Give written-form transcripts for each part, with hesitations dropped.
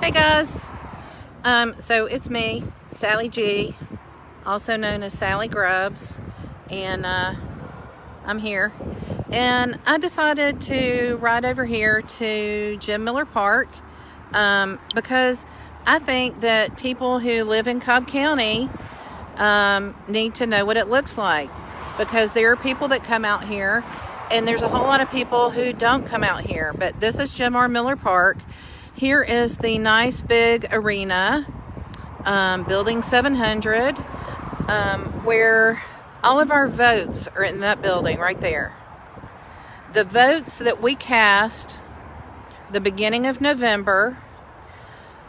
Hey guys, so it's me, Salleigh G, also known as Salleigh Grubbs, and I'm here. And I decided to ride over here to Jim Miller Park because I think that people who live in Cobb County need to know what it looks like, because there are people that come out here and there's a whole lot of people who don't come out here. But this is Jim R. Miller Park. Here is the nice big arena, building 700, where all of our votes are in that building right there. The votes that we cast the beginning of November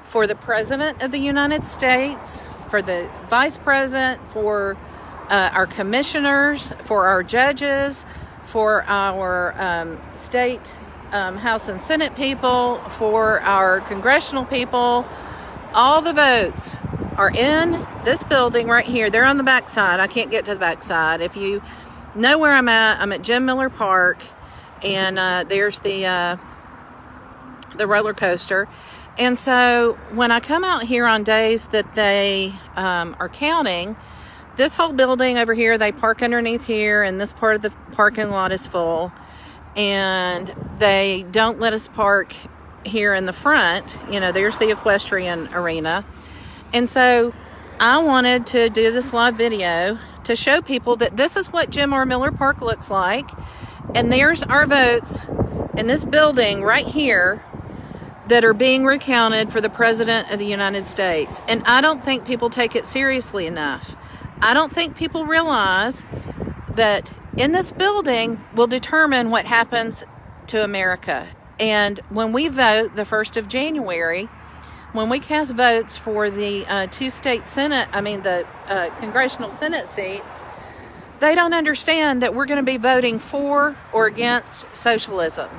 for the President of the United States, for the Vice President, for our commissioners, for our judges, for our state House and Senate people, for our congressional people, all the votes are in this building right here. They're on the back side. I can't get to the back side. If you know where I'm at Jim Miller Park, and there's the roller coaster. And so when I come out here on days that they are counting, this whole building over here, they park underneath here, and this part of the parking lot is full. And they don't let us park here in the front. You know, there's the equestrian arena. And so I wanted to do this live video to show people that this is what Jim R. Miller Park looks like. And there's our votes in this building right here that are being recounted for the President of the United States. And I don't think people take it seriously enough. I don't think people realize that in this building will determine what happens to America. And when we vote the 1st of January, when we cast votes for the congressional Senate seats, they don't understand that we're going to be voting for or against socialism.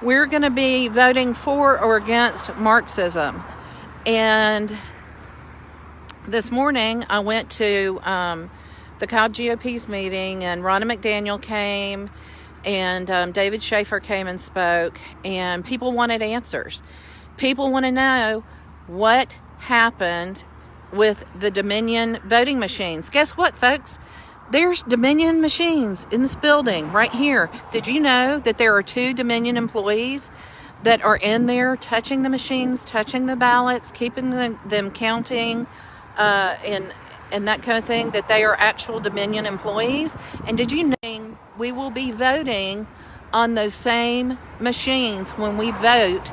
We're going to be voting for or against Marxism. And this morning I went to the Cobb GOP's meeting, and Ronna McDaniel came, and David Schaefer came and spoke, and people wanted answers. People want to know what happened with the Dominion voting machines. Guess what, folks? There's Dominion machines in this building right here. Did you know that there are 2 Dominion employees that are in there touching the machines, touching the ballots, keeping them counting, and that kind of thing, that they are actual Dominion employees? And did you know we will be voting on those same machines when we vote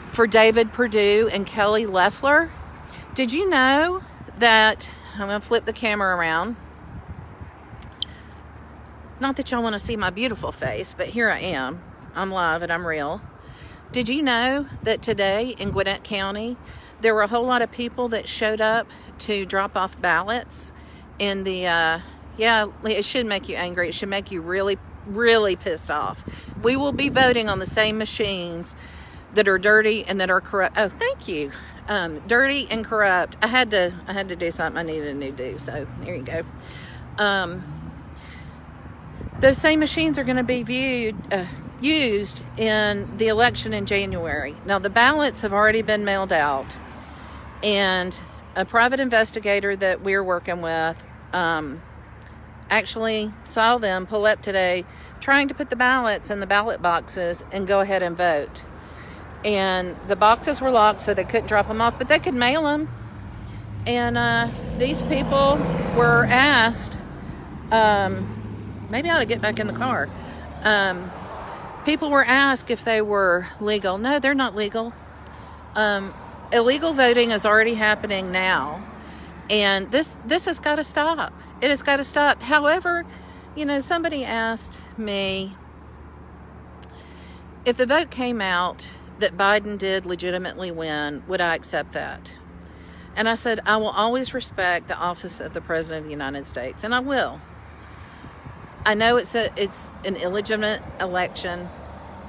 for David Perdue and Kelly Loeffler? Did you know that, I'm going to flip the camera around. Not that y'all want to see my beautiful face, but here I am. I'm live and I'm real. Did you know that today in Gwinnett County, there were a whole lot of people that showed up to drop off ballots in the, it should make you angry. It should make you really, really pissed off. We will be voting on the same machines that are dirty and that are corrupt. Oh, thank you. Dirty and corrupt. I had to do something. I needed a new do. So there you go. Those same machines are going to be used in the election in January. Now, the ballots have already been mailed out, and a private investigator that we're working with actually saw them pull up today trying to put the ballots in the ballot boxes and go ahead and vote. And the boxes were locked, so they couldn't drop them off, but they could mail them. And these people were asked, maybe I ought to get back in the car. People were asked if they were legal. No, they're not legal. Illegal voting is already happening now. And this has got to stop. It has got to stop. However, somebody asked me if the vote came out that Biden did legitimately win, would I accept that? And I said, I will always respect the office of the President of the United States, and I will. I know it's an illegitimate election.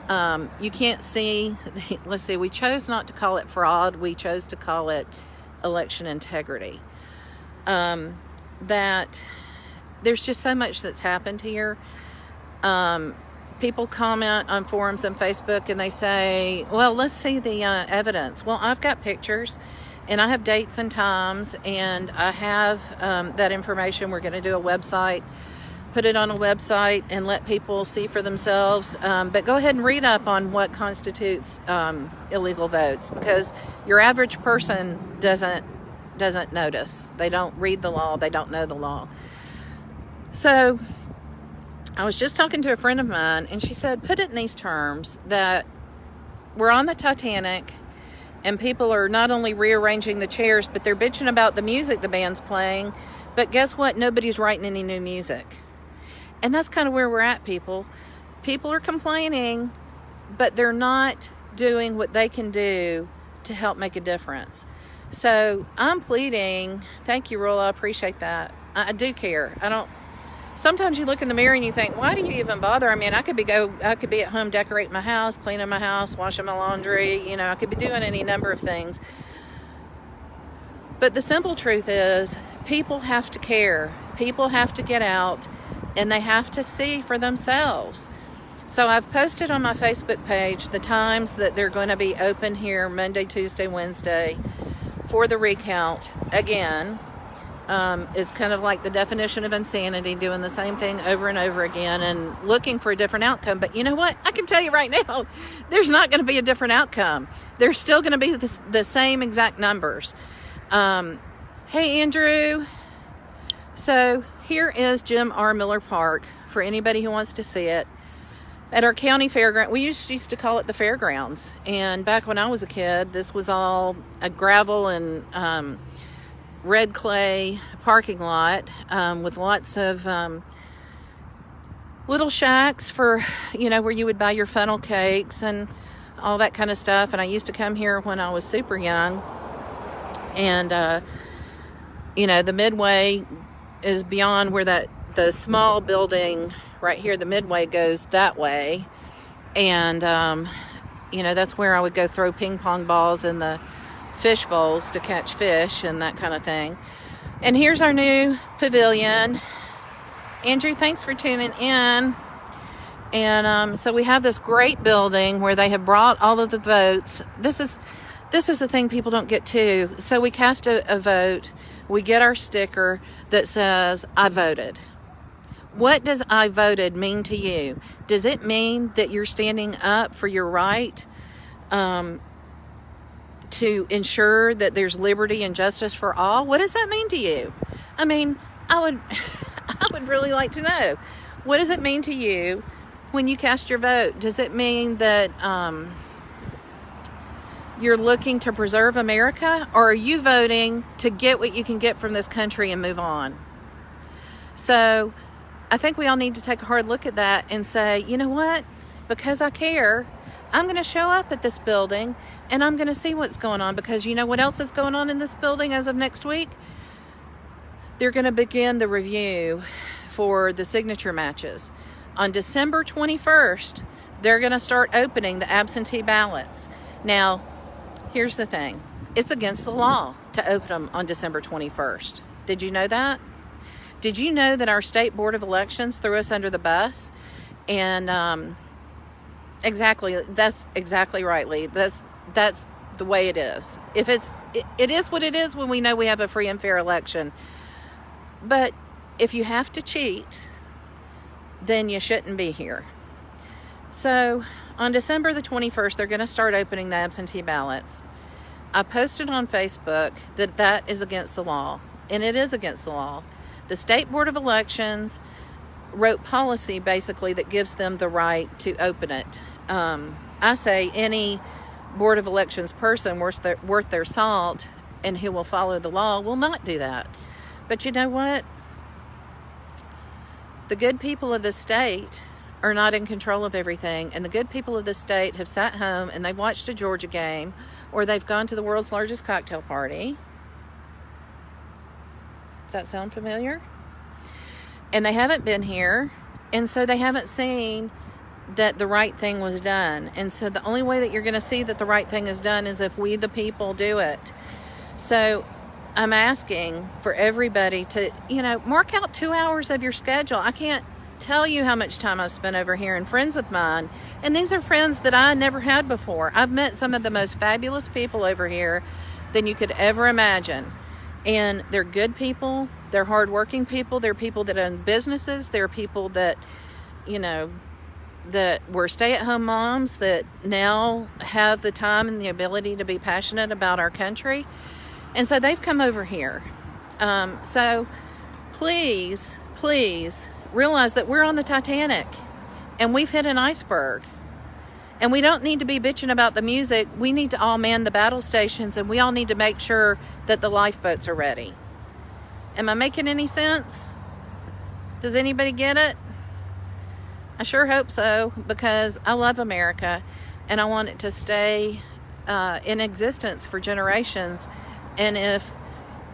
You can't see, let's see, we chose not to call it fraud. We chose to call it election integrity. That there's just so much that's happened here. people comment on forums and Facebook and they say, well, let's see the evidence. Well, I've got pictures and I have dates and times, and I have that information. We're going to do a website, put it on a website and let people see for themselves. But go ahead and read up on what constitutes illegal votes, because your average person doesn't notice. They don't read the law. They don't know the law. So I was just talking to a friend of mine, and she said, put it in these terms, that we're on the Titanic and people are not only rearranging the chairs, but they're bitching about the music the band's playing. But guess what? Nobody's writing any new music. And that's kind of where we're at, people. People are complaining, but they're not doing what they can do to help make a difference. So I'm pleading. Thank you, Rolla. I appreciate that. I do care. Sometimes you look in the mirror and you think, why do you even bother? I mean, I could be at home decorating my house, cleaning my house, washing my laundry. I could be doing any number of things. But the simple truth is, people have to care. People have to get out and they have to see for themselves. So I've posted on my Facebook page the times that they're going to be open here, Monday, Tuesday, Wednesday, for the recount again. It's kind of like the definition of insanity, doing the same thing over and over again and looking for a different outcome. But you know what? I can tell you right now, there's not going to be a different outcome. There's still going to be the same exact numbers. Hey, Andrew. So here is Jim R. Miller Park for anybody who wants to see it. At our county fairground, we used to call it the fairgrounds. And back when I was a kid, this was all a gravel and red clay parking lot with lots of little shacks for, where you would buy your funnel cakes and all that kind of stuff. And I used to come here when I was super young. And, the midway is beyond where the small building right here, the midway, goes that way. And, that's where I would go throw ping pong balls in the fish bowls to catch fish and that kind of thing. And here's our new pavilion. Andrew, thanks for tuning in. And so we have this great building where they have brought all of the votes. This is the thing people don't get to. So we cast a vote. We get our sticker that says, I voted. What does I voted mean to you? Does it mean that you're standing up for your right to ensure that there's liberty and justice for all? What does that mean to you? I mean, I would really like to know. What does it mean to you when you cast your vote? Does it mean that you're looking to preserve America, or are you voting to get what you can get from this country and move on? So I think we all need to take a hard look at that and say, you know what? Because I care, I'm going to show up at this building and I'm going to see what's going on, because you know what else is going on in this building as of next week? They're going to begin the review for the signature matches. On December 21st, they're going to start opening the absentee ballots. Now, here's the thing. It's against the law to open them on December 21st. Did you know that? Did you know that our state board of elections threw us under the bus? And exactly, that's exactly rightly. That's the way it is. If it is what it is when we know we have a free and fair election. But if you have to cheat, then you shouldn't be here. So on December the 21st, they're going to start opening the absentee ballots. I posted on Facebook that is against the law, and it is against the law. The State Board of Elections wrote policy basically that gives them the right to open it. I say any Board of Elections person worth their salt and who will follow the law will not do that. But you know what? The good people of the state are not in control of everything, and the good people of the state have sat home and they've watched a Georgia game, or they've gone to the world's largest cocktail party. Does that sound familiar? And they haven't been here, and so they haven't seen that the right thing was done. And so the only way that you're going to see that the right thing is done is if we, the people, do it. So I'm asking for everybody to, mark out 2 hours of your schedule. I can't tell you how much time I've spent over here, and friends of mine, and these are friends that I never had before. I've met some of the most fabulous people over here than you could ever imagine, and they're good people, they're hardworking people, they're people that own businesses, they're people that, you know, that were stay-at-home moms that now have the time and the ability to be passionate about our country, and so they've come over here. So please realize that we're on the Titanic and we've hit an iceberg, and we don't need to be bitching about the music. We need to all man the battle stations, and we all need to make sure that the lifeboats are ready. Am I making any sense? Does anybody get it? I sure hope so, because I love America and I want it to stay in existence for generations. And if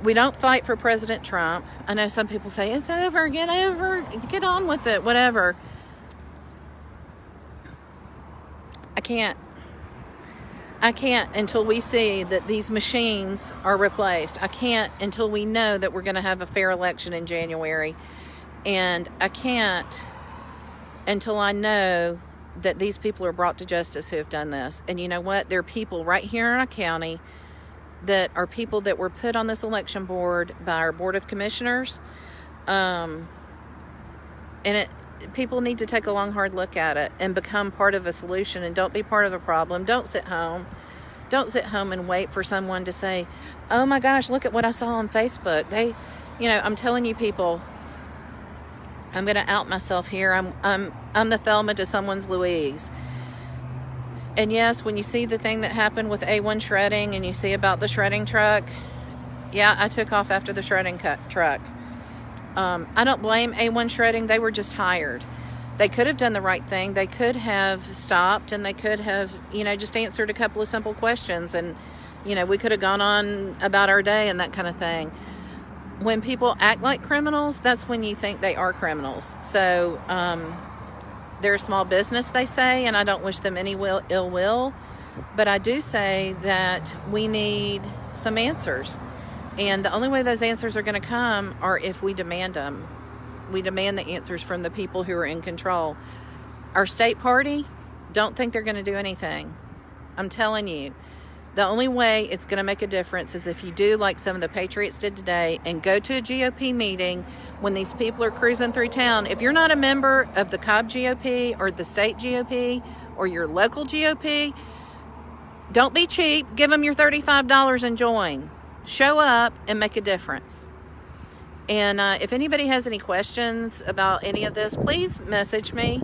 we don't fight for President Trump, I know some people say, it's over, get on with it, whatever. I can't until we see that these machines are replaced. I can't until we know that we're going to have a fair election in January. And I can't until I know that these people are brought to justice who have done this. And you know what? There are people right here in our county that are people that were put on this election board by our Board of Commissioners. People need to take a long, hard look at it and become part of a solution, and don't be part of a problem. Don't sit home. Don't sit home and wait for someone to say, oh my gosh, look at what I saw on Facebook. I'm telling you people, I'm going to out myself here. I'm the Thelma to someone's Louise. And yes, when you see the thing that happened with A1 shredding and you see about the shredding truck, yeah, I took off after the shredding truck. I don't blame A1 shredding. They were just tired. They could have done the right thing. They could have stopped, and they could have, just answered a couple of simple questions, and, we could have gone on about our day and that kind of thing. When people act like criminals, that's when you think they are criminals. So they're a small business, they say, and I don't wish them any ill will, but I do say that we need some answers. And the only way those answers are going to come are if we demand them. We demand the answers from the people who are in control. Our state party, don't think they're going to do anything. I'm telling you. The only way it's going to make a difference is if you do like some of the Patriots did today and go to a GOP meeting when these people are cruising through town. If you're not a member of the Cobb GOP or the state GOP or your local GOP, don't be cheap. Give them your $35 and join. Show up and make a difference. And if anybody has any questions about any of this, please message me.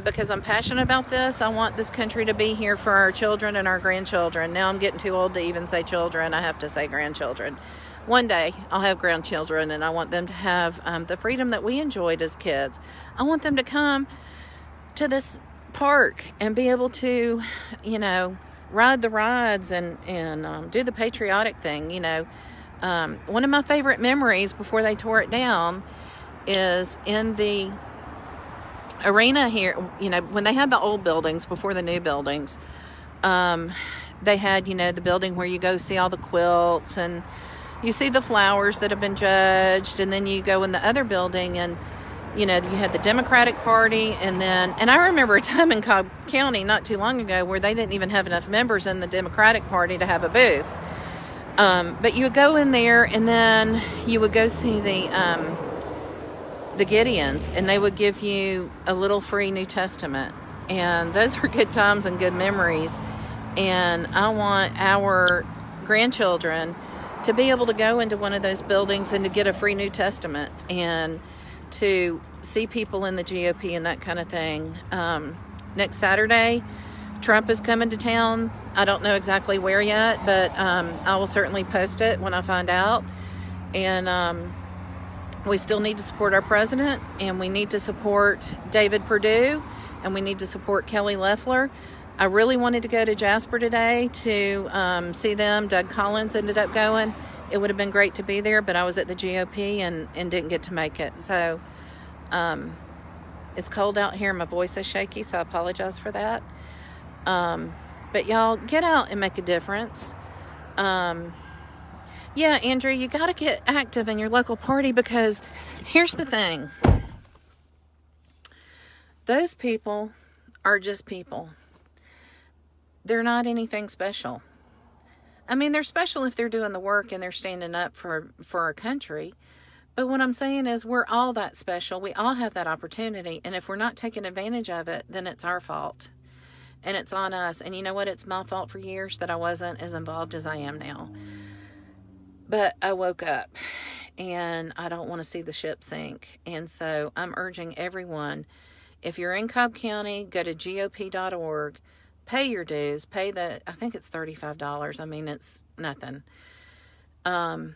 Because I'm passionate about this. I want this country to be here for our children and our grandchildren. Now I'm getting too old to even say children. I have to say grandchildren. One day I'll have grandchildren, and I want them to have the freedom that we enjoyed as kids. I want them to come to this park and be able to, ride the rides and do the patriotic thing. One of my favorite memories before they tore it down is in the arena here, when they had the old buildings before the new buildings, they had, the building where you go see all the quilts and you see the flowers that have been judged, and then you go in the other building and, you had the Democratic Party, and I remember a time in Cobb County not too long ago where they didn't even have enough members in the Democratic Party to have a booth. But you would go in there, and then you would go see the Gideons, and they would give you a little free New Testament, and those are good times and good memories. And I want our grandchildren to be able to go into one of those buildings and to get a free New Testament and to see people in the GOP and that kind of thing. Next Saturday, Trump is coming to town. I don't know exactly where yet, but I will certainly post it when I find out. And we still need to support our president, and we need to support David Perdue, and we need to support Kelly Loeffler. I really wanted to go to Jasper today to see them. Doug Collins ended up going. It would have been great to be there, but I was at the GOP and didn't get to make it. So it's cold out here. My voice is shaky, so I apologize for that. But y'all, get out and make a difference. Yeah, Andrew, you got to get active in your local party, because here's the thing. Those people are just people. They're not anything special. I mean, they're special if they're doing the work and they're standing up for our country. But what I'm saying is we're all that special. We all have that opportunity. And if we're not taking advantage of it, then it's our fault. And it's on us. And you know what? It's my fault for years that I wasn't as involved as I am now. But I woke up and I don't want to see the ship sink. And so I'm urging everyone, if you're in Cobb County, go to gop.org, pay your dues, I think it's $35. I mean, it's nothing. And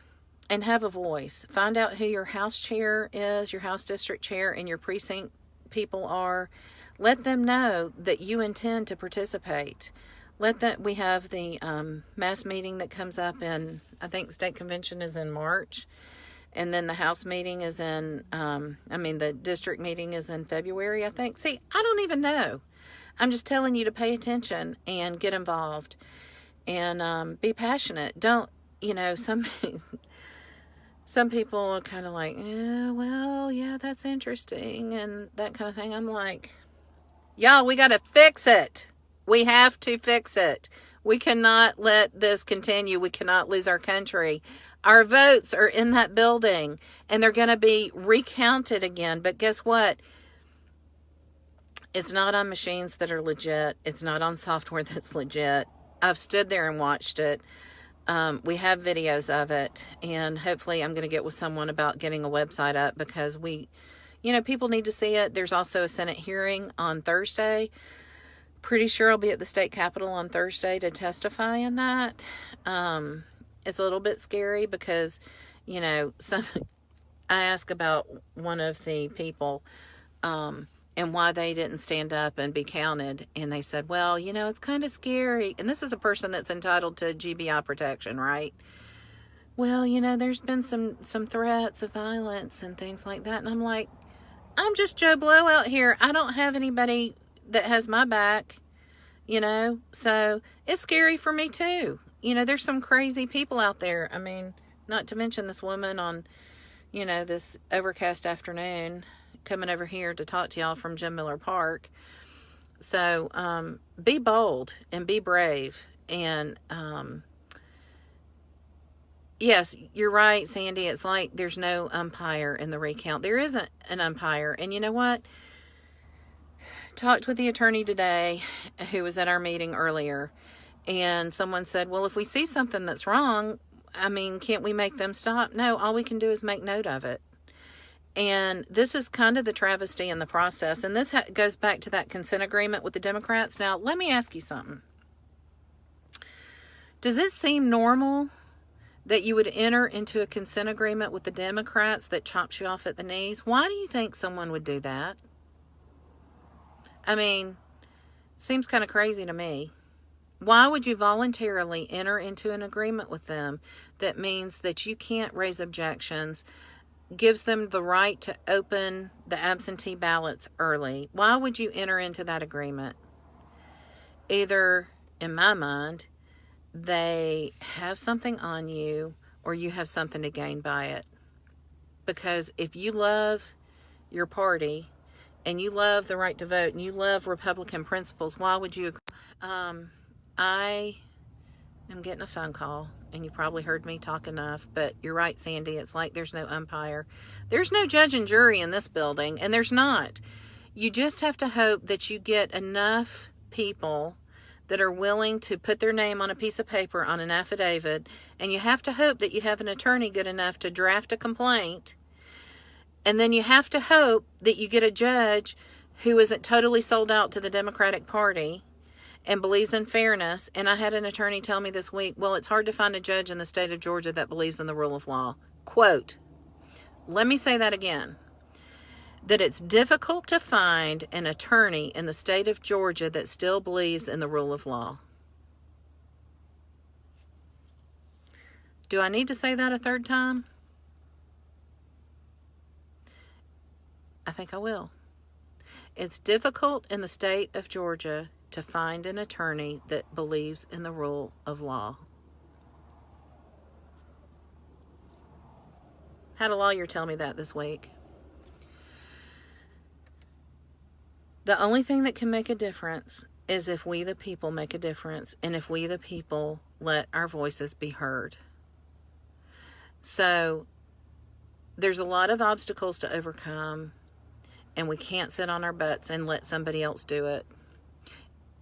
have a voice. Find out who your house chair is, your house district chair, and your precinct people are. Let them know that you intend to participate. We have the mass meeting that comes up in, I think state convention is in March. And then the house meeting is the district meeting is in February, I think. See, I don't even know. I'm just telling you to pay attention and get involved and be passionate. Don't, some people are kind of like, yeah, that's interesting and that kind of thing. I'm like, y'all, we got to fix it. We have to fix it. We cannot let this continue. We cannot lose our country. Our votes are in that building and they're going to be recounted again. But guess what? It's not on machines that are legit. It's not on software that's legit. I've stood there and watched it. We have videos of it, and hopefully I'm going to get with someone about getting a website up because people need to see it. There's also a Senate hearing on Thursday. Pretty sure I'll be at the state capitol on Thursday to testify in that. It's a little bit scary because, I asked about one of the people, and why they didn't stand up and be counted. And they said, well, it's kind of scary. And this is a person that's entitled to GBI protection, right? Well, there's been some threats of violence and things like that. And I'm like, I'm just Joe Blow out here. I don't have anybody that has my back, So it's scary for me too. There's some crazy people out there. I mean, not to mention this woman on, this overcast afternoon coming over here to talk to y'all from Jim Miller Park. So be bold and be brave. And yes, you're right, Sandy. It's like there's no umpire in the recount. There isn't an umpire. And you know what? Talked with the attorney today who was at our meeting earlier. And someone said, well, if we see something that's wrong, can't we make them stop? No, all we can do is make note of it. And this is kind of the travesty in the process. And this goes back to that consent agreement with the Democrats. Now, let me ask you something. Does it seem normal that you would enter into a consent agreement with the Democrats that chops you off at the knees? Why do you think someone would do that? Seems kind of crazy to me. Why would you voluntarily enter into an agreement with them that means that you can't raise objections, gives them the right to open the absentee ballots early? Why would you enter into that agreement? Either, in my mind, they have something on you or you have something to gain by it. Because if you love your party and you love the right to vote and you love Republican principles, why would you agree? I am getting a phone call, and you probably heard me talk enough, but you're right, Sandy. It's like there's no umpire. There's no judge and jury in this building, and there's not. You just have to hope that you get enough people that are willing to put their name on a piece of paper on an affidavit, and you have to hope that you have an attorney good enough to draft a complaint, and then you have to hope that you get a judge who isn't totally sold out to the Democratic Party and believes in fairness. And I had an attorney tell me this week, well, it's hard to find a judge in the state of Georgia that believes in the rule of law. Quote, let me say that again, that it's difficult to find an attorney in the state of Georgia that still believes in the rule of law. Do I need to say that a third time? I think I will. It's difficult in the state of Georgia to find an attorney that believes in the rule of law. Had a lawyer tell me that this week. The only thing that can make a difference is if we the people make a difference, and if we the people let our voices be heard. So there's a lot of obstacles to overcome, and we can't sit on our butts and let somebody else do it.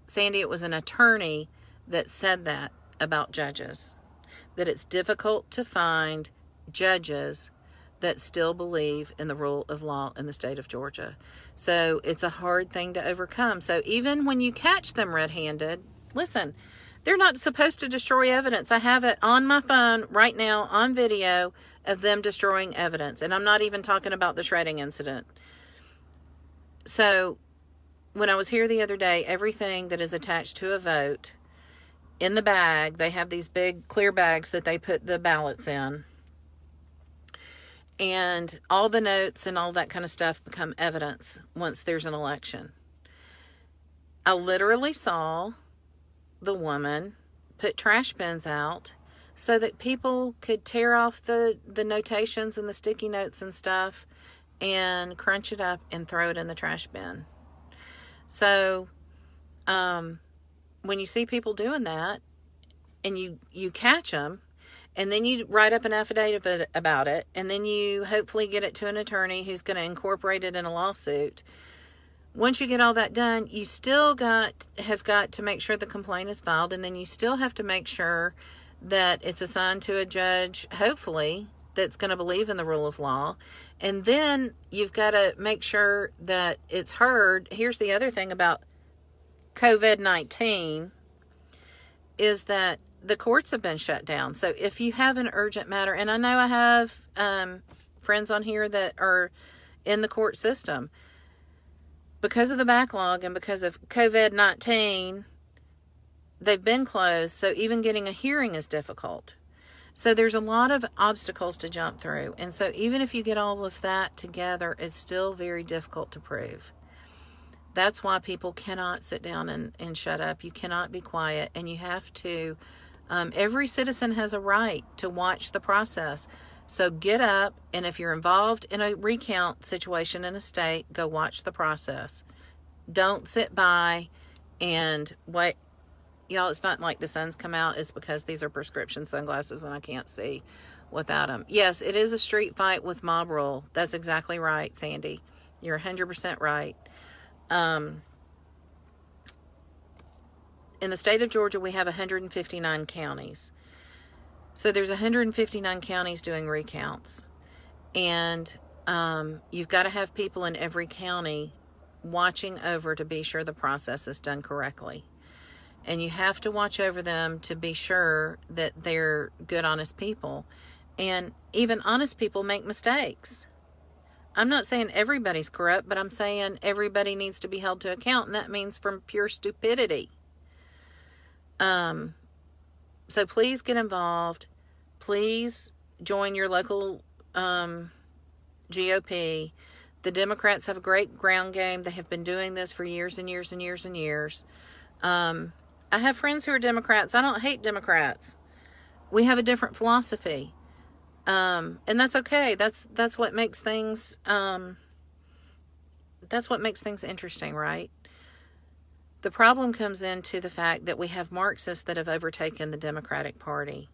Sandy, it was an attorney that said that about judges, that it's difficult to find judges that still believe in the rule of law in the state of Georgia. So it's a hard thing to overcome. So even when you catch them red-handed, listen, they're not supposed to destroy evidence. I have it on my phone right now on video of them destroying evidence. And I'm not even talking about the shredding incident. So when I was here the other day, everything that is attached to a vote, in the bag, they have these big clear bags that they put the ballots in. And all the notes and all that kind of stuff become evidence once there's an election. I literally saw the woman put trash bins out so that people could tear off the notations and the sticky notes and stuff and crunch it up and throw it in the trash bin. So, when you see people doing that and you catch them, and then you write up an affidavit about it, and then you hopefully get it to an attorney who's going to incorporate it in a lawsuit. Once you get all that done, you still have got to make sure the complaint is filed, and then you still have to make sure that it's assigned to a judge, hopefully, that's going to believe in the rule of law. And then you've got to make sure that it's heard. Here's the other thing about COVID-19 is that the courts have been shut down. So if you have an urgent matter, and I know I have friends on here that are in the court system, because of the backlog and because of COVID-19, they've been closed. So even getting a hearing is difficult. So there's a lot of obstacles to jump through. And so even if you get all of that together, it's still very difficult to prove. That's why people cannot sit down and shut up. You cannot be quiet, and you have to, every citizen has a right to watch the process. So get up, and if you're involved in a recount situation in a state, go watch the process. Don't sit by and wait. Y'all, it's not like the sun's come out. It's because these are prescription sunglasses and I can't see without them. Yes, it is a street fight with mob rule. That's exactly right, Sandy. You're 100% right. In the state of Georgia, we have 159 counties. So there's 159 counties doing recounts. And you've got to have people in every county watching over to be sure the process is done correctly. And you have to watch over them to be sure that they're good, honest people. And even honest people make mistakes. I'm not saying everybody's corrupt, but I'm saying everybody needs to be held to account, and that means from pure stupidity. So please get involved. Please join your local GOP. The Democrats have a great ground game. They have been doing this for years and years and years and years. I have friends who are Democrats. I don't hate Democrats. We have a different philosophy. And that's okay. That's what makes things, interesting, right? The problem comes into the fact that we have Marxists that have overtaken the Democratic Party.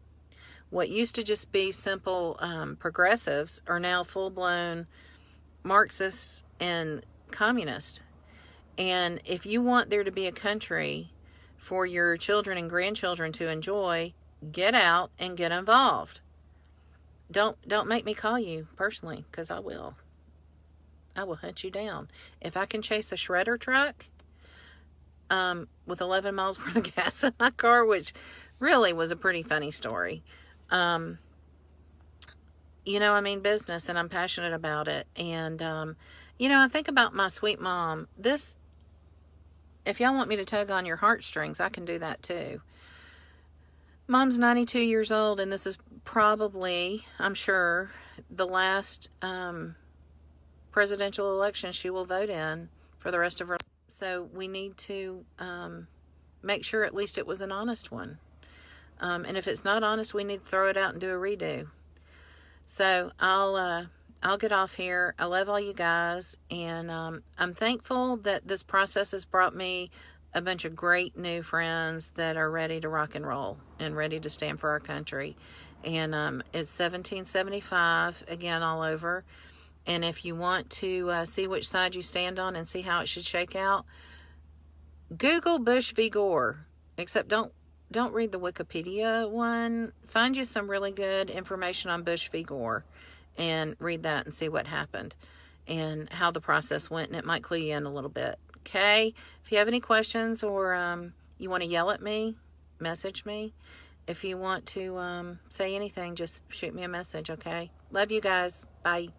What used to just be simple progressives are now full-blown Marxists and communists. And if you want there to be a country for your children and grandchildren to enjoy, get out and get involved. Don't make me call you personally, because I will. I will hunt you down. If I can chase a shredder truck with 11 miles worth of gas in my car, which really was a pretty funny story. I mean business, and I'm passionate about it. And, I think about my sweet mom. If y'all want me to tug on your heartstrings, I can do that too. Mom's 92 years old, and this is probably, I'm sure, the last presidential election she will vote in for the rest of her life. So we need to make sure at least it was an honest one. And if it's not honest, we need to throw it out and do a redo. So I'll I'll get off here. I love all you guys, and I'm thankful that this process has brought me a bunch of great new friends that are ready to rock and roll and ready to stand for our country. And it's 1775 again all over. And if you want to see which side you stand on and see how it should shake out, Google Bush v. Gore. Except don't read the Wikipedia one. Find you some really good information on Bush v. Gore and read that and see what happened and how the process went, and it might clue you in a little bit. Okay? If you have any questions or you want to yell at me, message me. If you want to say anything, just shoot me a message, okay? Love you guys. Bye.